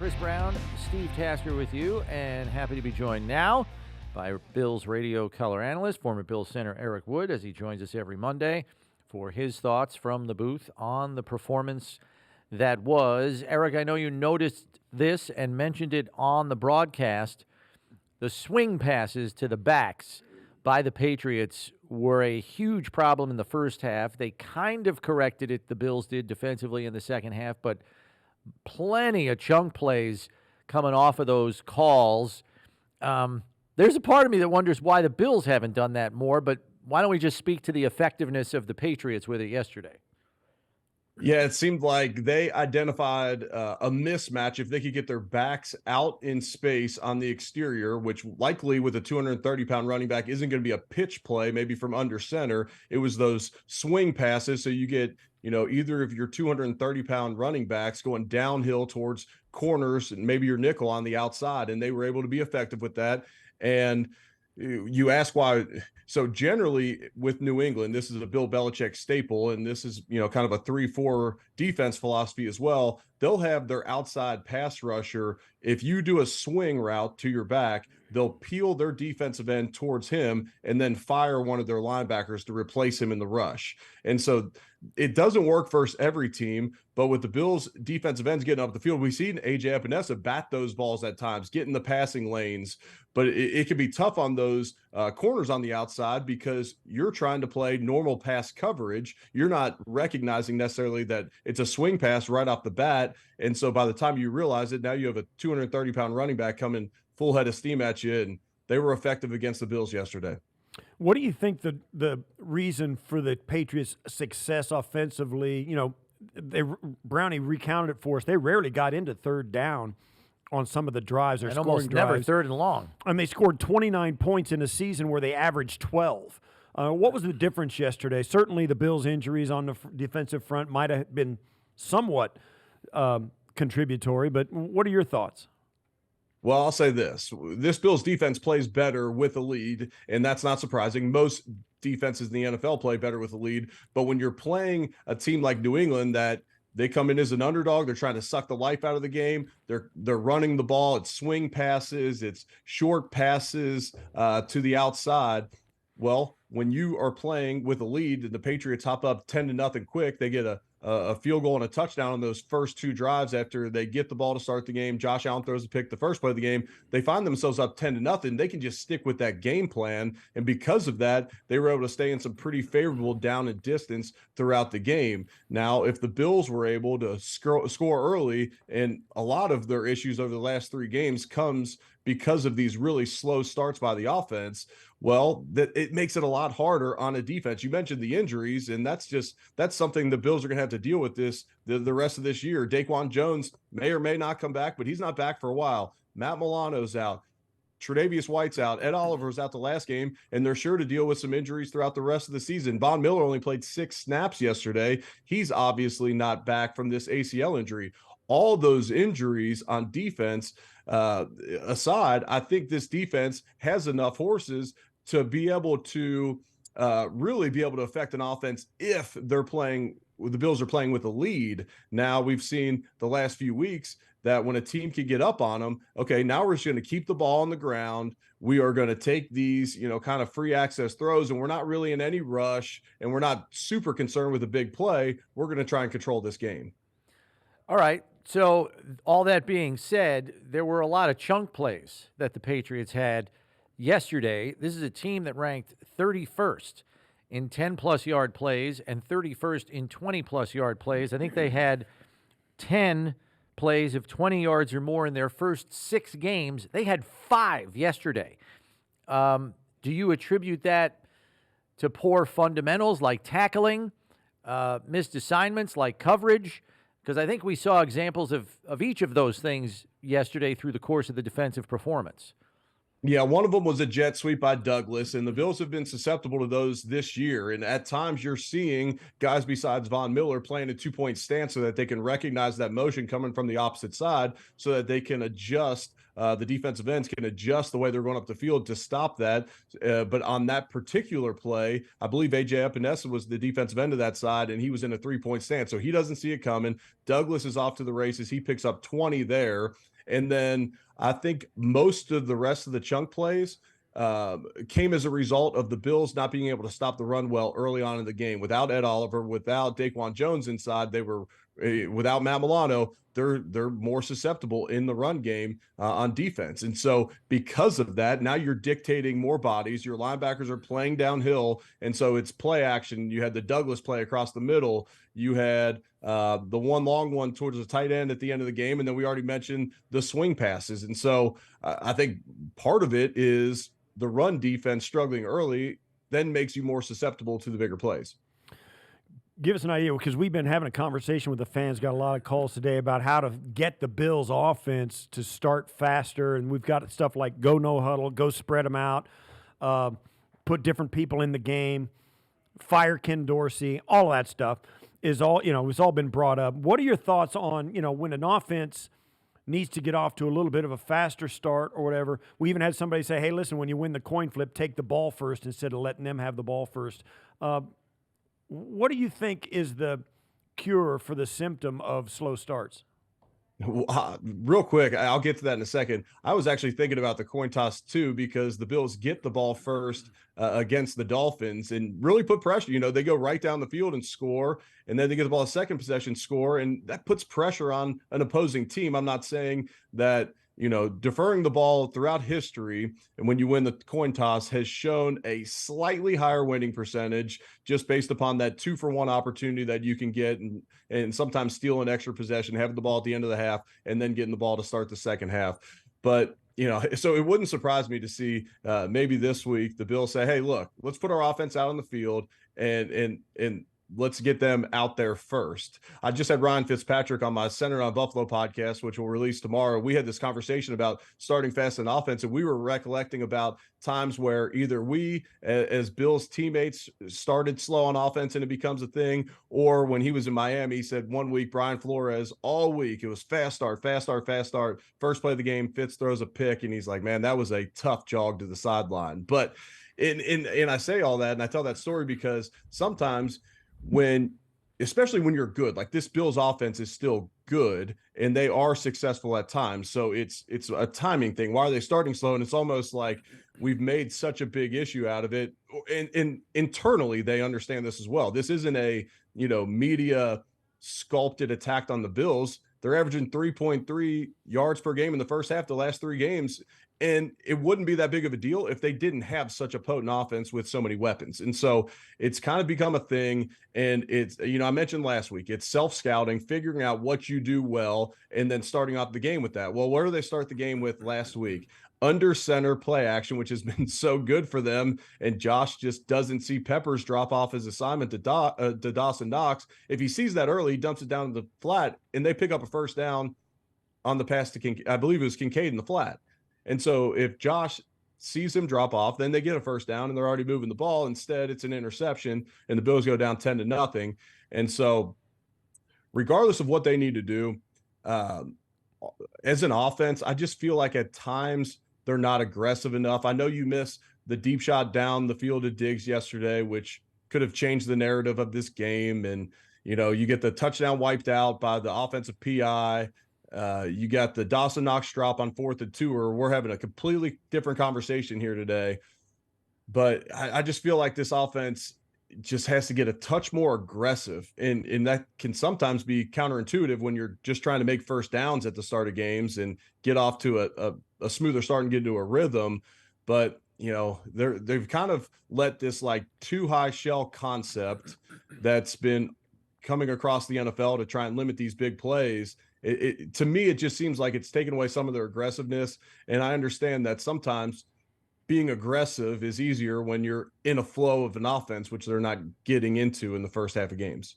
Chris Brown, Steve Tasker with you, and happy to be joined now by Bills radio color analyst, former Bills center Eric Wood, as he joins us every Monday for his thoughts from the booth on the performance that was. Eric, I know you noticed this and mentioned it on the broadcast. The swing passes to the backs by the Patriots were a huge problem in the first half. They kind of corrected it, the Bills did, defensively in the second half, but plenty of chunk plays coming off of those calls. There's a part of me that wonders why the Bills haven't done that more, but why don't we just speak to the effectiveness of the Patriots with it yesterday? Yeah, it seemed like they identified a mismatch if they could get their backs out in space on the exterior, which likely with a 230-pound running back isn't going to be a pitch play, maybe from under center. It was those swing passes. So you get, either of your 230-pound running backs going downhill towards corners and maybe your nickel on the outside, and they were able to be effective with that. And you ask why. So generally with New England, this is a Bill Belichick staple, and this is, kind of a 3-4 defense philosophy as well. They'll have their outside pass rusher. If you do a swing route to your back, they'll peel their defensive end towards him and then fire one of their linebackers to replace him in the rush. And so it doesn't work for every team, but with the Bills defensive ends getting up the field, we've seen A.J. Epinesa bat those balls at times, get in the passing lanes, but it can be tough on those corners on the outside because you're trying to play normal pass coverage. You're not recognizing necessarily that it's a swing pass right off the bat. And so by the time you realize it, now you have a 230-pound running back coming full head of steam at you, and they were effective against the Bills yesterday. What do you think the reason for the Patriots' success offensively? Brownie recounted it for us. They rarely got into third down on some of the drives. And almost never third and long. And they scored 29 points in a season where they averaged 12. What was the difference yesterday? Certainly the Bills' injuries on the defensive front might have been somewhat contributory, but what are your thoughts? Well, I'll say this. This Bills defense plays better with a lead, and that's not surprising. Most defenses in the NFL play better with a lead, but when you're playing a team like New England that they come in as an underdog, they're trying to suck the life out of the game. They're running the ball. It's swing passes. It's short passes to the outside. Well, when you are playing with a lead and the Patriots hop up 10-0 quick, they get a field goal and a touchdown on those first two drives after they get the ball to start the game. Josh Allen throws a pick the first play of the game. They find themselves up 10-0. They can just stick with that game plan. And because of that, they were able to stay in some pretty favorable down and distance throughout the game. Now, if the Bills were able to score early, and a lot of their issues over the last three games comes because of these really slow starts by the offense, well, that it makes it a lot harder on a defense. You mentioned the injuries, and that's something the Bills are going to have to deal with the rest of this year. Daquan Jones may or may not come back, but he's not back for a while. Matt Milano's out. Tre'Davious White's out. Ed Oliver was out the last game, and they're sure to deal with some injuries throughout the rest of the season. Von Miller only played 6 snaps yesterday. He's obviously not back from this ACL injury. All those injuries on defense aside, I think this defense has enough horses to be able to really be able to affect an offense if the Bills are playing with a lead. Now, we've seen the last few weeks that when a team can get up on them, okay, now we're just going to keep the ball on the ground. We are going to take these, kind of free access throws, and we're not really in any rush, and we're not super concerned with a big play. We're going to try and control this game. All right. So all that being said, there were a lot of chunk plays that the Patriots had yesterday. This is a team that ranked 31st in 10-plus yard plays and 31st in 20-plus yard plays. I think they had 10 plays of 20 yards or more in their first 6 games. They had 5 yesterday. Do you attribute that to poor fundamentals like tackling, missed assignments like coverage? Because I think we saw examples of each of those things yesterday through the course of the defensive performance. Yeah, one of them was a jet sweep by Douglas, and the Bills have been susceptible to those this year. And at times you're seeing guys besides Von Miller playing a 2-point stance so that they can recognize that motion coming from the opposite side so that they can adjust. The defensive ends can adjust the way they're going up the field to stop that. But on that particular play, I believe A.J. Epinesa was the defensive end of that side, and he was in a 3-point stance. So he doesn't see it coming. Douglas is off to the races. He picks up 20 there. And then I think most of the rest of the chunk plays came as a result of the Bills not being able to stop the run well early on in the game. Without Ed Oliver, without Daquan Jones inside, they were without Matt Milano. They're more susceptible in the run game on defense. And so because of that, now you're dictating more bodies. Your linebackers are playing downhill. And so it's play action. You had the Douglas play across the middle. You had the one long one towards the tight end at the end of the game. And then we already mentioned the swing passes. And so I think part of it is the run defense struggling early then makes you more susceptible to the bigger plays. Give us an idea, because we've been having a conversation with the fans, got a lot of calls today about how to get the Bills offense to start faster. And we've got stuff like go no huddle, go spread them out, put different people in the game, fire Ken Dorsey, all of that stuff is all, it's all been brought up. What are your thoughts on, when an offense needs to get off to a little bit of a faster start or whatever? We even had somebody say, hey, listen, when you win the coin flip, take the ball first instead of letting them have the ball first. What do you think is the cure for the symptom of slow starts? Real quick, I'll get to that in a second. I was actually thinking about the coin toss too, because the Bills get the ball first against the Dolphins and really put pressure. They go right down the field and score, and then they get the ball a second possession, score, and that puts pressure on an opposing team. I'm not saying that deferring the ball throughout history, and when you win the coin toss, has shown a slightly higher winning percentage just based upon that 2-for-1 opportunity that you can get and sometimes steal an extra possession, having the ball at the end of the half, and then getting the ball to start the second half. But, so it wouldn't surprise me to see maybe this week the Bills say, hey, look, let's put our offense out on the field and let's get them out there first. I just had Ryan Fitzpatrick on my Center on Buffalo podcast, which will release tomorrow. We had this conversation about starting fast in offense, and we were recollecting about times where either we, as Bill's teammates, started slow on offense and it becomes a thing, or when he was in Miami, he said one week, Brian Flores, all week, it was fast start. First play of the game, Fitz throws a pick, and he's like, man, that was a tough jog to the sideline. But and I say all that, and I tell that story because sometimes especially when you're good, like this Bills offense is still good and they are successful at times. So it's a timing thing. Why are they starting slow? And it's almost like we've made such a big issue out of it. And internally, they understand this as well. This isn't a, media sculpted attack on the Bills. They're averaging 3.3 yards per game in the first half, the last 3 games. And it wouldn't be that big of a deal if they didn't have such a potent offense with so many weapons. And so it's kind of become a thing. And it's, I mentioned last week, it's self-scouting, figuring out what you do well, and then starting off the game with that. Well, where do they start the game with last week? Under center play action, which has been so good for them. And Josh just doesn't see Peppers drop off his assignment to Dawson Knox. If he sees that early, he dumps it down to the flat, and they pick up a first down on the pass to I believe it was Kincaid in the flat. And so if Josh sees him drop off, then they get a first down and they're already moving the ball. Instead, it's an interception and the Bills go down 10-0. And so regardless of what they need to do, as an offense, I just feel like at times they're not aggressive enough. I know you missed the deep shot down the field of Diggs yesterday, which could have changed the narrative of this game. And, you get the touchdown wiped out by the offensive PI. You got the Dawson Knox drop on 4th and 2, or we're having a completely different conversation here today. But I just feel like this offense just has to get a touch more aggressive. And that can sometimes be counterintuitive when you're just trying to make first downs at the start of games and get off to a smoother start and get into a rhythm. But, they've kind of let this like too high shell concept that's been coming across the NFL to try and limit these big plays. To me, it just seems like it's taken away some of their aggressiveness. And I understand that sometimes being aggressive is easier when you're in a flow of an offense, which they're not getting into in the first half of games.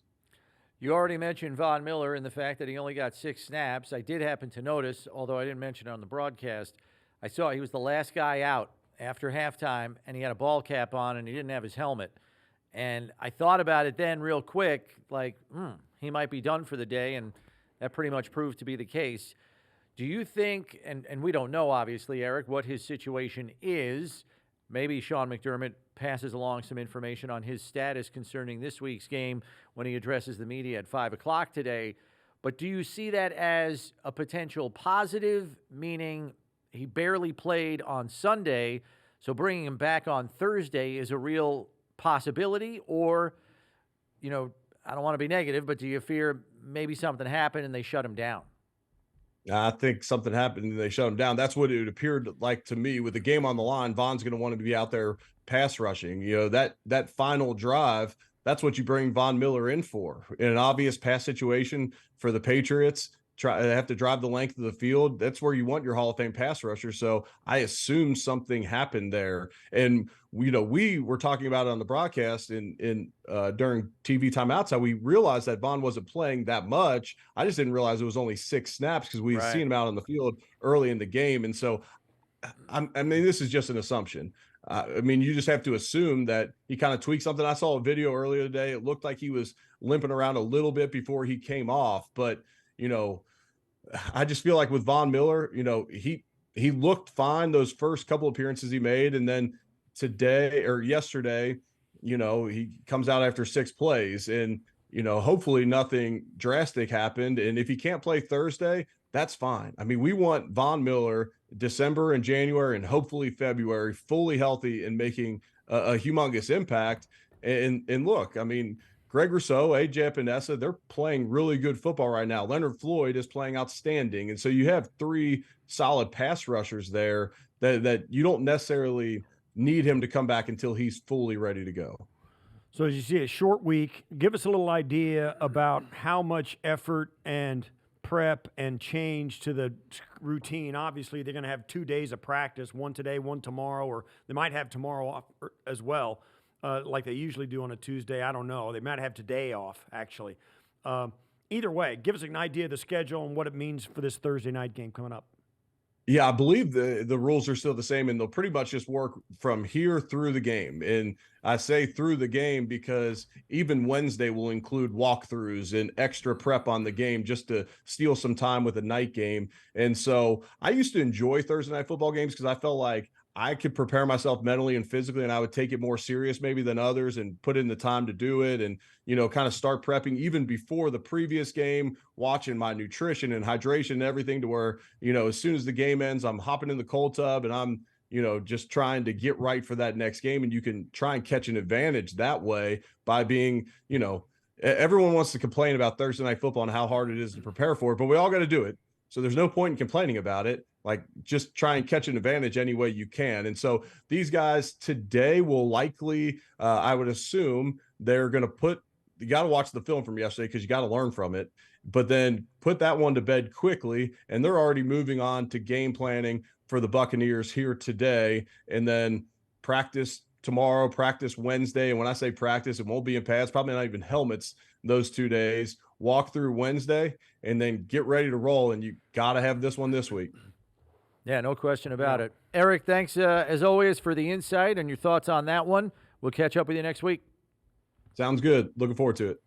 You already mentioned Von Miller and the fact that he only got 6 snaps. I did happen to notice, although I didn't mention it on the broadcast, I saw he was the last guy out after halftime, and he had a ball cap on, and he didn't have his helmet. And I thought about it then real quick, like, he might be done for the day, and that pretty much proved to be the case. Do you think, and we don't know, obviously, Eric, what his situation is. Maybe Sean McDermott passes along some information on his status concerning this week's game when he addresses the media at 5 o'clock today. But do you see that as a potential positive, meaning he barely played on Sunday, so bringing him back on Thursday is a real possibility? Or, I don't want to be negative, but do you fear maybe something happened and they shut him down? I think something happened and they shut him down. That's what it appeared like to me. With the game on the line, Von's going to want to be out there pass rushing. That final drive, that's what you bring Von Miller in for. In an obvious pass situation for the Patriots, they have to drive the length of the field. That's where you want your Hall of Fame pass rusher. So I assume something happened there. And we were talking about it on the broadcast in during TV timeouts, how we realized that Von wasn't playing that much. I just didn't realize it was only 6 snaps because we had seen him out on the field early in the game. And so, this is just an assumption. You just have to assume that he kind of tweaked something. I saw a video earlier today. It looked like he was limping around a little bit before he came off. But, I just feel like with Von Miller, he looked fine those first couple appearances he made. And then yesterday, he comes out after 6 plays and, hopefully nothing drastic happened. And if he can't play Thursday, that's fine. We want Von Miller December and January and hopefully February fully healthy and making a humongous impact. And look, Greg Rousseau, A.J. Epinesa, they're playing really good football right now. Leonard Floyd is playing outstanding. And so you have 3 solid pass rushers there that you don't necessarily need him to come back until he's fully ready to go. So as you see a short week, give us a little idea about how much effort and prep and change to the routine. Obviously, they're going to have 2 days of practice, one today, one tomorrow, or they might have tomorrow off as well. Like they usually do on a Tuesday. I don't know. They might have today off, actually. Either way, give us an idea of the schedule and what it means for this Thursday night game coming up. Yeah, I believe the rules are still the same, and they'll pretty much just work from here through the game. And I say through the game because even Wednesday will include walkthroughs and extra prep on the game just to steal some time with a night game. And so I used to enjoy Thursday night football games because I felt like I could prepare myself mentally and physically, and I would take it more serious maybe than others and put in the time to do it and, kind of start prepping even before the previous game, watching my nutrition and hydration and everything to where, as soon as the game ends, I'm hopping in the cold tub and I'm, just trying to get right for that next game. And you can try and catch an advantage that way by being, everyone wants to complain about Thursday night football and how hard it is to prepare for it, but we all got to do it. So there's no point in complaining about it. Like, just try and catch an advantage any way you can. And so these guys today will likely, I would assume, they're going to you got to watch the film from yesterday because you got to learn from it, but then put that one to bed quickly. And they're already moving on to game planning for the Buccaneers here today. And then practice tomorrow, practice Wednesday. And when I say practice, it won't be in pads, probably not even helmets those 2 days. Walk through Wednesday and then get ready to roll. And you got to have this one this week. Yeah, no question about it. Eric, thanks as always for the insight and your thoughts on that one. We'll catch up with you next week. Sounds good. Looking forward to it.